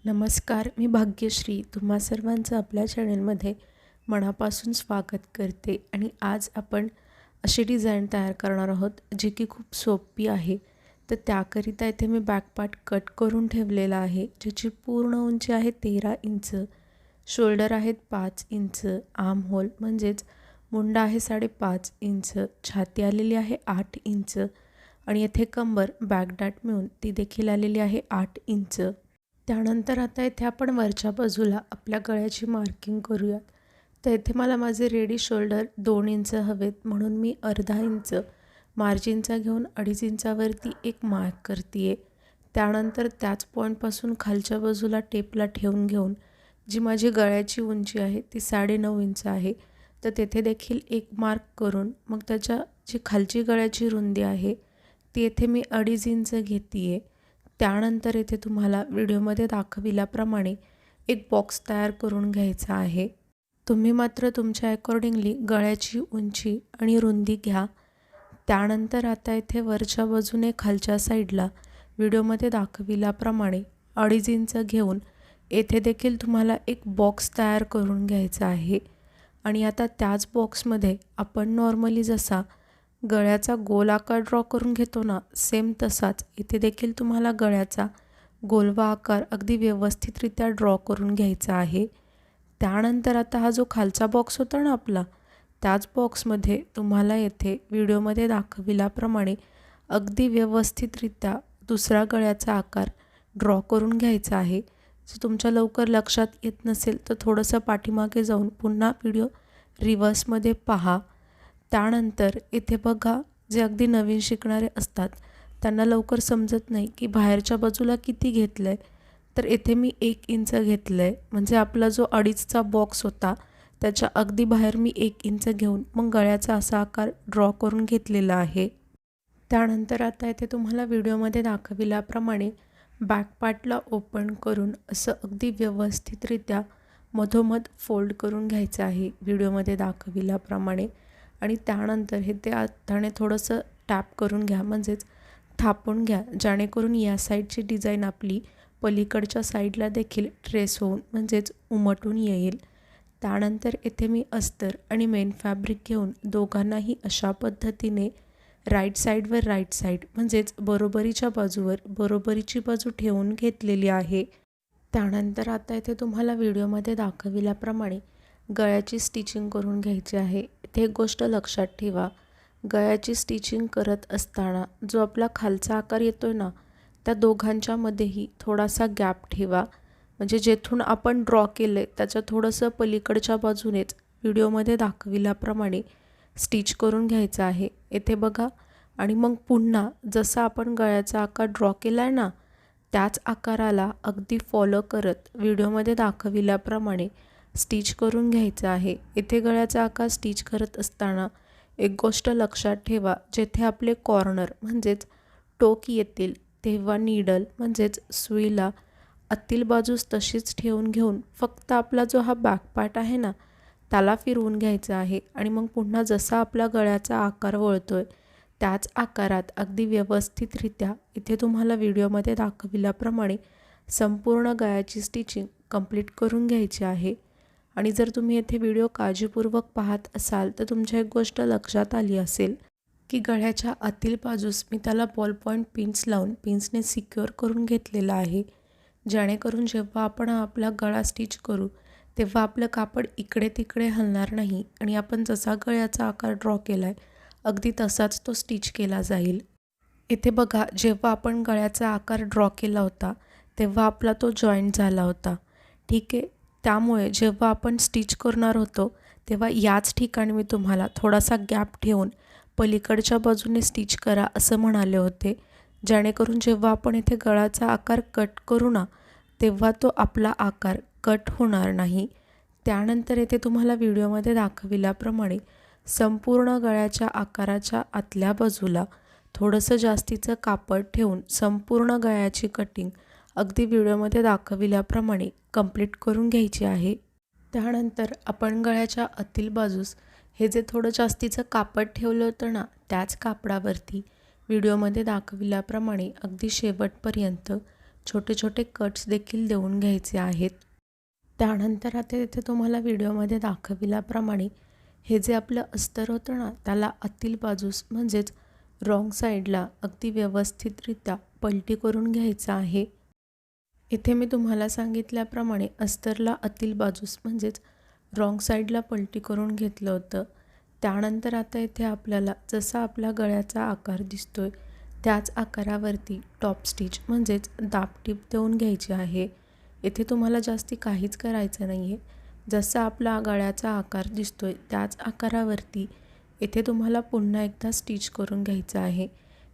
नमस्कार, मी भाग्यश्री तुम्हा सर्वांचं आपल्या चॅनलमध्ये मनापासून स्वागत करते आणि आज आपण अशी डिझाईन तयार करणार आहोत जी की खूप सोपी आहे. तर त्याकरिता इथे मी बॅकपार्ट कट करून ठेवलेला आहे, ज्याची पूर्ण उंची आहे 13 इंच, शोल्डर आहेत 5 इंच, आर्म होल म्हणजेच मुंडा आहे 5.5 इंच, छाती आलेली आहे 8 इंच आणि येथे कंबर बॅकडाट मिळून ती देखील आलेली आहे 8 इंच. त्यानंतर आता इथे आपण वरच्या बाजूला आपल्या गळ्याची मार्किंग करूयात. तर इथे मला माझे रेडी शोल्डर 2 इंच हवेत म्हणून मी अर्धा इंच मार्जिनचा घेऊन 2.5 इंचावरती एक मार्क करते आहे. त्यानंतर त्याच पॉईंटपासून खालच्या बाजूला टेपला ठेवून घेऊन जी माझी गळ्याची उंची आहे ती 9.5 इंच आहे. तर तेथे देखील एक मार्क करून मग त्याच्या जी खालची गळ्याची रुंदी आहे ती येथे मी 2.5 इंच घेते आहे. त्यानंतर इथे तुम्हाला व्हिडिओमध्ये दाखविल्याप्रमाणे एक बॉक्स तयार करून घ्यायचा आहे. तुम्ही मात्र तुमच्या अकॉर्डिंगली गळ्याची उंची आणि रुंदी घ्या. त्यानंतर आता इथे वरच्या बाजूने खालच्या साईडला व्हिडिओमध्ये दाखविल्याप्रमाणे 2.5 इंच घेऊन येथे देखील तुम्हाला एक बॉक्स तयार करून घ्यायचा आहे. आणि आता त्याच बॉक्समध्ये आपण नॉर्मली जसा गळ्याचा गोल आकार ड्रॉ करून घेतो ना, सेम तसाच इथे देखील तुम्हाला गळ्याचा गोलवा आकार अगदी व्यवस्थितरित्या ड्रॉ करून घ्यायचा आहे. त्यानंतर आता हा जो खालचा बॉक्स होता ना आपला, त्याच बॉक्समध्ये तुम्हाला येथे व्हिडिओमध्ये दाखविल्याप्रमाणे अगदी व्यवस्थितरित्या दुसरा गळ्याचा आकार ड्रॉ करून घ्यायचा आहे. जर तुमच्या लवकर लक्षात येत नसेल तर थोडंसं पाठीमागे जाऊन पुन्हा व्हिडिओ रिव्हर्समध्ये पहा. त्यानंतर इथे बघा, जे अगदी नवीन शिकणारे असतात त्यांना लवकर समजत नाही की बाहेरच्या बाजूला किती घेतलं आहे. तर इथे मी 1 इंच घेतलं आहे, म्हणजे आपला जो 2.5चा बॉक्स होता त्याच्या अगदी बाहेर मी 1 इंच घेऊन मग गळ्याचा असा आकार ड्रॉ करून घेतलेला आहे. त्यानंतर आता इथे तुम्हाला व्हिडिओमध्ये दाखविल्याप्रमाणे बॅक पार्टला ओपन करून असं अगदी व्यवस्थितरित्या मधोमध फोल्ड करून घ्यायचं आहे व्हिडिओमध्ये दाखविल्याप्रमाणे. आणि त्यानंतर हे ते हाताने थोडंसं टॅप करून घ्या, म्हणजेच थापून घ्या, जेणेकरून या साईडची डिझाईन आपली पलीकडच्या साईडला देखील ट्रेस होऊन म्हणजेच उमटून येईल. त्यानंतर इथे मी अस्तर आणि मेन फॅब्रिक घेऊन दोघांनाही अशा पद्धतीने राईट साईडवर राईट साईड म्हणजेच बरोबरीच्या बाजूवर बरोबरीची बाजू ठेवून घेतलेली आहे. त्यानंतर आता इथे तुम्हाला व्हिडिओमध्ये दाखविल्याप्रमाणे गळ्याची स्टिचिंग करून घ्यायची आहे. इथे एक गोष्ट लक्षात ठेवा, गळ्याची स्टिचिंग करत असताना जो आपला खालचा आकार येतोय ना, त्या दोघांच्यामध्येही थोडासा गॅप ठेवा, म्हणजे जेथून आपण ड्रॉ केलं आहे त्याच्या थोडंसं पलीकडच्या बाजूनेच व्हिडिओमध्ये दाखविल्याप्रमाणे स्टिच करून घ्यायचं आहे. इथे बघा, आणि मग पुन्हा जसा आपण गळ्याचा आकार ड्रॉ केला आहे ना, त्याच आकाराला अगदी फॉलो करत व्हिडिओमध्ये दाखविल्याप्रमाणे स्टिच करून घ्यायचं आहे. इथे गळ्याचा आकार स्टिच करत असताना एक गोष्ट लक्षात ठेवा, जेथे आपले कॉर्नर म्हणजेच टोक येतील तेव्हा नीडल म्हणजेच सुईला आतील बाजूस तशीच ठेवून घेऊन फक्त आपला जो हा बॅक पार्ट आहे ना त्याला फिरवून घ्यायचा आहे. आणि मग पुन्हा जसा आपला गळ्याचा आकार वळतोय त्याच आकारात अगदी व्यवस्थितरित्या इथे तुम्हाला व्हिडिओमध्ये दाखविल्याप्रमाणे संपूर्ण गळ्याची स्टिचिंग कंप्लीट करून घ्यायची आहे. आणि जर तुम्ही येथे व्हिडिओ काळजीपूर्वक पाहत असाल तर तुमच्या एक गोष्ट लक्षात आली असेल की गळ्याच्या आतील बाजूस मी त्याला बॉल पॉईंट पिन्स लावून पिन्सने सिक्युअर करून घेतलेला आहे, जेणेकरून जेव्हा आपण आपला गळा स्टिच करू तेव्हा आपलं कापड इकडे तिकडे हलणार नाही आणि आपण जसा गळ्याचा आकार ड्रॉ केला आहे अगदी तसाच तो स्टिच केला जाईल. इथे बघा, जेव्हा आपण गळ्याचा आकार ड्रॉ केला होता तेव्हा आपला तो जॉईंट झाला होता, ठीक आहे. त्यामुळे जेव्हा आपण स्टिच करणार होतो तेव्हा याच ठिकाणी मी तुम्हाला थोडासा गॅप ठेवून पलीकडच्या बाजूने स्टिच करा असं म्हणाले होते, जेणेकरून जेव्हा आपण इथे गळ्याचा आकार कट करू ना तेव्हा तो आपला आकार कट होणार नाही. त्यानंतर इथे तुम्हाला व्हिडिओमध्ये दाखविल्याप्रमाणे संपूर्ण गळ्याच्या आकाराच्या आतल्या बाजूला थोडंसं जास्तीचं कापड ठेवून संपूर्ण गळ्याची कटिंग अगदी व्हिडिओमध्ये दाखविल्याप्रमाणे कंप्लीट करून घ्यायची आहे. त्यानंतर आपण गळ्याच्या आतील बाजूस हे जे थोडं जास्तीचं कापड ठेवलं होतं ना, त्याच कापडावरती व्हिडिओमध्ये दाखविल्याप्रमाणे अगदी शेवटपर्यंत छोटे छोटे कट्स देखील देऊन घ्यायचे आहेत. त्यानंतर आता इथे तुम्हाला व्हिडिओमध्ये दाखविल्याप्रमाणे हे जे आपलं अस्तर होतं ना, त्याला आतील बाजूस म्हणजेच रॉंग साईडला अगदी व्यवस्थितरित्या पलटी करून घ्यायचं आहे. इथे मी तुम्हाला सांगितल्याप्रमाणे अस्तरला आतील बाजूस म्हणजेच रॉंग साईडला पलटी करून घेतलं होतं. त्यानंतर आता इथे आपल्याला जसा आपल्या गळ्याचा आकार दिसतोय त्याच आकारावरती टॉप स्टिच म्हणजेच दाबटीप देऊन घ्यायची आहे. इथे तुम्हाला जास्ती काहीच करायचं नाही आहे. जसा आपला गळ्याचा आकार दिसतोय त्याच आकारावरती इथे तुम्हाला पुन्हा एकदा स्टिच करून घ्यायचं आहे.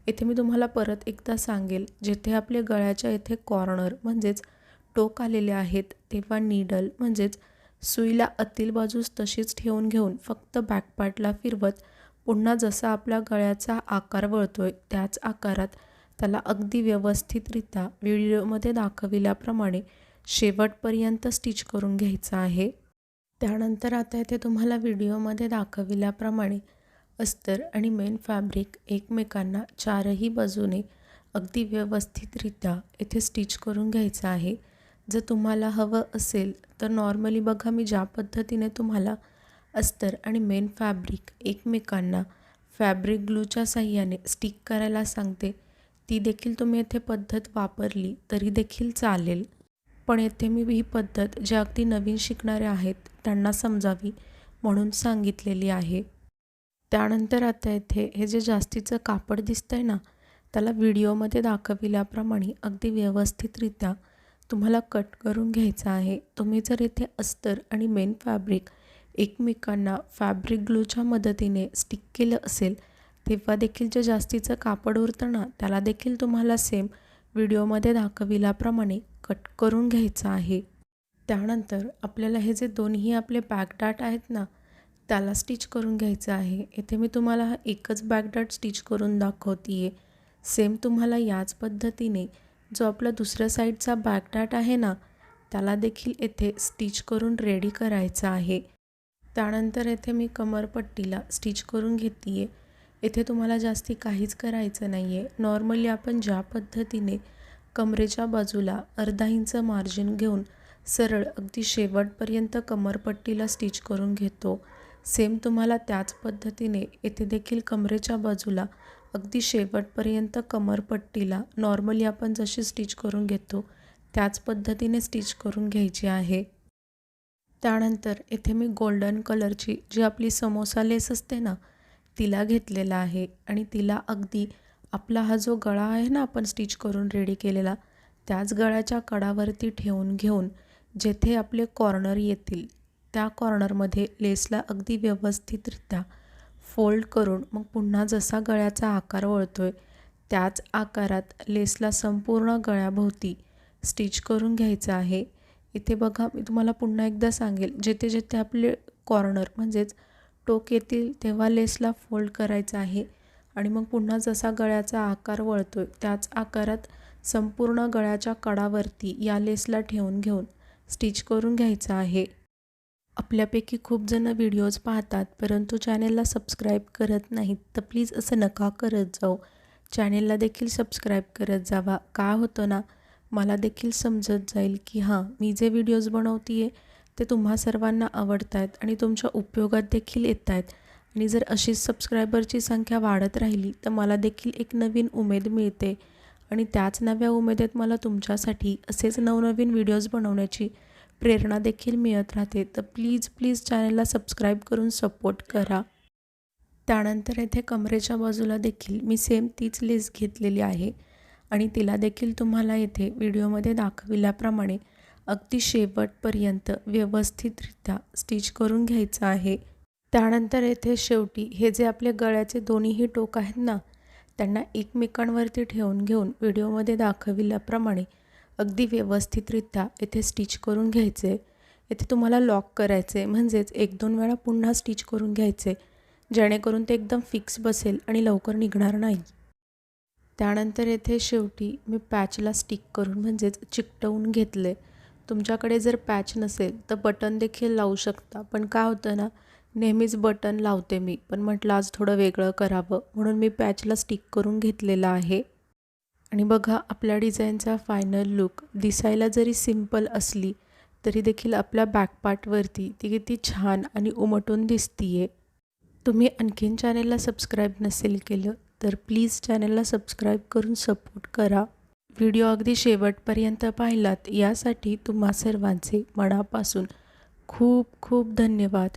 इथे मी तुम्हाला परत एकदा सांगेल, जिथे आपले गळ्याच्या इथे कॉर्नर म्हणजेच टोक आलेले आहेत तेव्हा नीडल म्हणजेच सुईला आतील बाजूस तशीच ठेवून घेऊन फक्त बॅक पार्टला फिरवत पुन्हा जसा आपल्या गळ्याचा आकार वळतोय त्याच आकारात त्याला अगदी व्यवस्थितरित्या व्हिडिओमध्ये दाखविल्याप्रमाणे शेवटपर्यंत स्टिच करून घ्यायचं आहे. त्यानंतर आता इथे तुम्हाला व्हिडिओमध्ये दाखविल्याप्रमाणे अस्तर आणि मेन फॅब्रिक एकमेकांना चारही बाजूने अगदी व्यवस्थितरित्या इथे स्टिच करून घ्यायचं आहे. जर तुम्हाला हवं असेल तर नॉर्मली बघा, मी ज्या पद्धतीने तुम्हाला अस्तर आणि मेन फॅब्रिक एकमेकांना फॅब्रिक ग्लूच्या साहाय्याने स्टिक करायला सांगते, ती देखील तुम्ही इथे पद्धत वापरली तरी देखील चालेल. पण येथे मी ही पद्धत जे अगदी नवीन शिकणारे आहेत त्यांना समजावी म्हणून सांगितलेली आहे. त्यानंतर आता इथे हे जे जास्तीचं कापड दिसतंय ना, त्याला व्हिडिओमध्ये दाखविल्याप्रमाणे अगदी व्यवस्थितरित्या तुम्हाला कट करून घ्यायचं आहे. तुम्ही जर इथे अस्तर आणि मेन फॅब्रिक एकमेकांना फॅब्रिक ग्लूच्या मदतीने स्टिक केलं असेल तेव्हा देखील जे जास्तीचं कापड उरतं ना, त्याला देखील तुम्हाला सेम व्हिडिओमध्ये दाखविल्याप्रमाणे कट करून घ्यायचं आहे. त्यानंतर आपल्याला हे जे दोन्ही आपले बॅकडाट आहेत ना, त्याला स्टिच करून घ्यायचं आहे. इथे मी तुम्हाला हा एकच बॅकडाट स्टिच करून दाखवते आहे. सेम तुम्हाला याच पद्धतीने जो आपला दुसऱ्या साईडचा बॅकडाट आहे ना, त्याला देखील येथे स्टिच करून रेडी करायचा आहे. त्यानंतर येथे मी कमरपट्टीला स्टिच करून घेते आहे. इथे तुम्हाला जास्ती काहीच करायचं नाही आहे. नॉर्मली आपण ज्या पद्धतीने कमरेच्या बाजूला अर्धा इंच मार्जिन घेऊन सरळ अगदी शेवटपर्यंत कमरपट्टीला स्टिच करून घेतो, सेम तुम्हाला त्याच पद्धतीने येथे देखील कमरेच्या बाजूला अगदी शेवटपर्यंत कमरपट्टीला नॉर्मली आपण जशी स्टिच करून घेतो त्याच पद्धतीने स्टिच करून घ्यायची आहे. त्यानंतर इथे मी गोल्डन कलरची जी आपली समोसा लेस असते ना, तिला घेतलेला आहे आणि तिला अगदी आपला हा जो गळा आहे ना आपण स्टिच करून रेडी केलेला, त्याच गळ्याच्या कडावरती ठेवून घेऊन जेथे आपले कॉर्नर येतील त्या कॉर्नरमध्ये लेसला अगदी व्यवस्थितरित्या फोल्ड करून मग पुन्हा जसा गळ्याचा आकार वळतोय त्याच आकारात लेसला संपूर्ण गळ्याभोवती स्टिच करून घ्यायचं आहे. इथे बघा, मी तुम्हाला पुन्हा एकदा सांगेल, जेथे जेथे आपले कॉर्नर म्हणजेच टोक येतील तेव्हा लेसला फोल्ड करायचं आहे आणि मग पुन्हा जसा गळ्याचा आकार वळतोय त्याच आकारात संपूर्ण गळ्याच्या कडावरती या लेसला ठेवून घेऊन स्टिच करून घ्यायचं आहे. आपल्यापैकी खूप जण व्हिडिओज पाहतात परंतु चॅनेलला सबस्क्राईब करत नाहीत, तर प्लीज असं नका करत जाऊ. चॅनेलला देखील सबस्क्राईब करत जावा. काय होतं ना, मला देखील समजत जाईल की हां, मी जे व्हिडिओज बनवते आहे ते तुम्हा सर्वांना आवडत आहेत आणि तुमच्या उपयोगात देखील येत आहेत. आणि जर अशीच सबस्क्रायबरची संख्या वाढत राहिली तर मला देखील एक नवीन उमेद मिळते आणि त्याच नव्या उमेदीत मला तुमच्यासाठी असेच नवनवीन व्हिडिओज बनवण्याची प्रेरणा देखील मिळत राहते. तर प्लीज चॅनलला सबस्क्राईब करून सपोर्ट करा. त्यानंतर इथे कमरेच्या बाजूला देखील मी सेम तीच लेस घेतलेली आहे आणि तिला देखील तुम्हाला इथे व्हिडिओमध्ये दाखविल्याप्रमाणे अगदी शेवटपर्यंत व्यवस्थितरित्या स्टिच करून घ्यायचं आहे. त्यानंतर येथे शेवटी हे जे आपले गळ्याचे दोन्हीही टोक आहेत ना, त्यांना एकमेकांवरती ठेवून घेऊन व्हिडिओमध्ये दाखविल्याप्रमाणे अगदी व्यवस्थितरित्या येथे स्टिच करून घ्यायचे. येथे तुम्हाला लॉक करायचे म्हणजेच 1-2 वेळा पुन्हा स्टिच करून घ्यायचे, जेणेकरून ते एकदम फिक्स बसेल आणि लवकर निघणार नाही. त्यानंतर येथे शेवटी मी पॅचला स्टिक करून म्हणजेच चिकटवून घेतले. तुमच्याकडे जर पॅच नसेल तर बटन देखील लावू शकता, पण काय होतं ना, नेहमीच बटन लावते मी, पण म्हटलं आज थोडं वेगळं करावं म्हणून मी पॅचला स्टिक करून घेतलेलं आहे. आणि बघा आपल्या डिझाईनचा फायनल लुक दिसायला जरी सिंपल असली तरी देखील आपल्या बॅक पार्टवरती ती किती छान आणि उमटून दिसतीये। तुम्ही आणखीन चॅनलला सबस्क्राईब नसेल केलं तर प्लीज चॅनलला सबस्क्राईब करून सपोर्ट करा। व्हिडिओ अगदी शेवटपर्यंत पाहिलात यासाठी तुम्हा सर्वांचे मनापासून खूप खूप धन्यवाद।